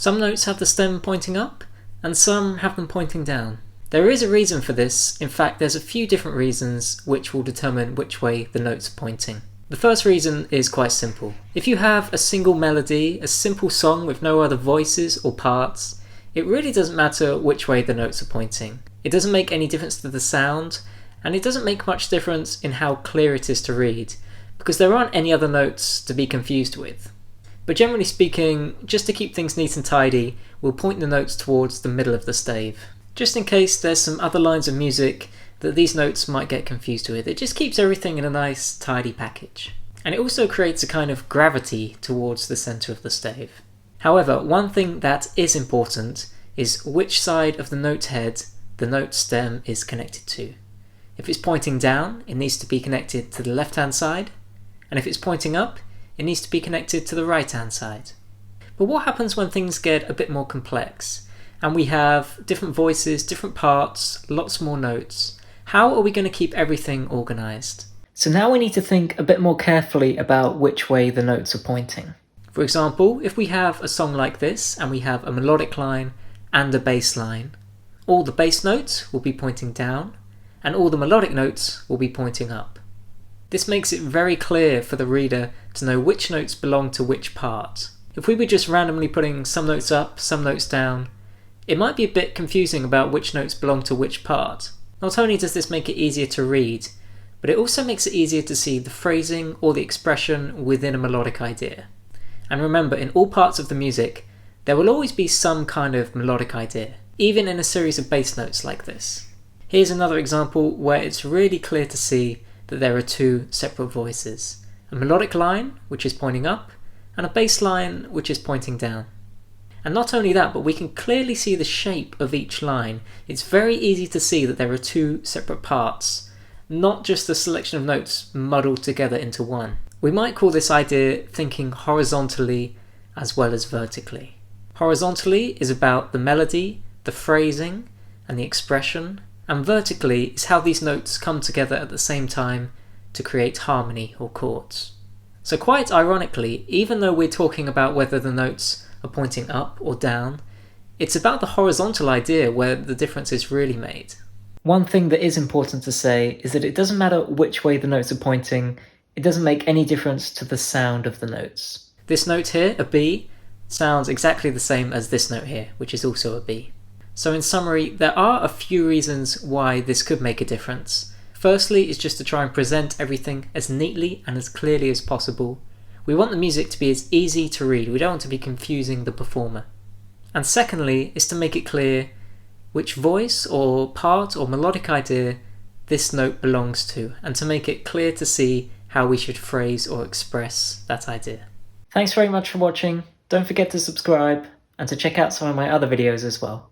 Some notes have the stem pointing up, and some have them pointing down. There is a reason for this. In fact, there's a few different reasons which will determine which way the notes are pointing. The first reason is quite simple. If you have a single melody, a simple song with no other voices or parts, it really doesn't matter which way the notes are pointing. It doesn't make any difference to the sound, and it doesn't make much difference in how clear it is to read, because there aren't any other notes to be confused with. But generally speaking, just to keep things neat and tidy, we'll point the notes towards the middle of the stave. Just in case there's some other lines of music that these notes might get confused with. It just keeps everything in a nice, tidy package. And it also creates a kind of gravity towards the centre of the stave. However, one thing that is important is which side of the note head the note stem is connected to. If it's pointing down, it needs to be connected to the left-hand side, and if it's pointing up, it needs to be connected to the right-hand side. But what happens when things get a bit more complex, and we have different voices, different parts, lots more notes? How are we going to keep everything organised? So now we need to think a bit more carefully about which way the notes are pointing. For example, if we have a song like this, and we have a melodic line and a bass line, all the bass notes will be pointing down, and all the melodic notes will be pointing up. This makes it very clear for the reader to know which notes belong to which part. If we were just randomly putting some notes up, some notes down, it might be a bit confusing about which notes belong to which part. Not only does this make it easier to read, but it also makes it easier to see the phrasing or the expression within a melodic idea. And remember, in all parts of the music, there will always be some kind of melodic idea, even in a series of bass notes like this. Here's another example where it's really clear to see that there are two separate voices. A melodic line, which is pointing up, and a bass line, which is pointing down. And not only that, but we can clearly see the shape of each line. It's very easy to see that there are two separate parts, not just a selection of notes muddled together into one. We might call this idea thinking horizontally as well as vertically. Horizontally is about the melody, the phrasing, and the expression, and vertically is how these notes come together at the same time to create harmony or chords. So quite ironically, even though we're talking about whether the notes are pointing up or down, it's about the horizontal idea where the difference is really made. One thing that is important to say is that it doesn't matter which way the notes are pointing, it doesn't make any difference to the sound of the notes. This note here, a B, sounds exactly the same as this note here, which is also a B. So in summary, there are a few reasons why this could make a difference. Firstly is just to try and present everything as neatly and as clearly as possible. We want the music to be as easy to read, we don't want to be confusing the performer. And secondly is to make it clear which voice or part or melodic idea this note belongs to, and to make it clear to see how we should phrase or express that idea. Thanks very much for watching, don't forget to subscribe and to check out some of my other videos as well.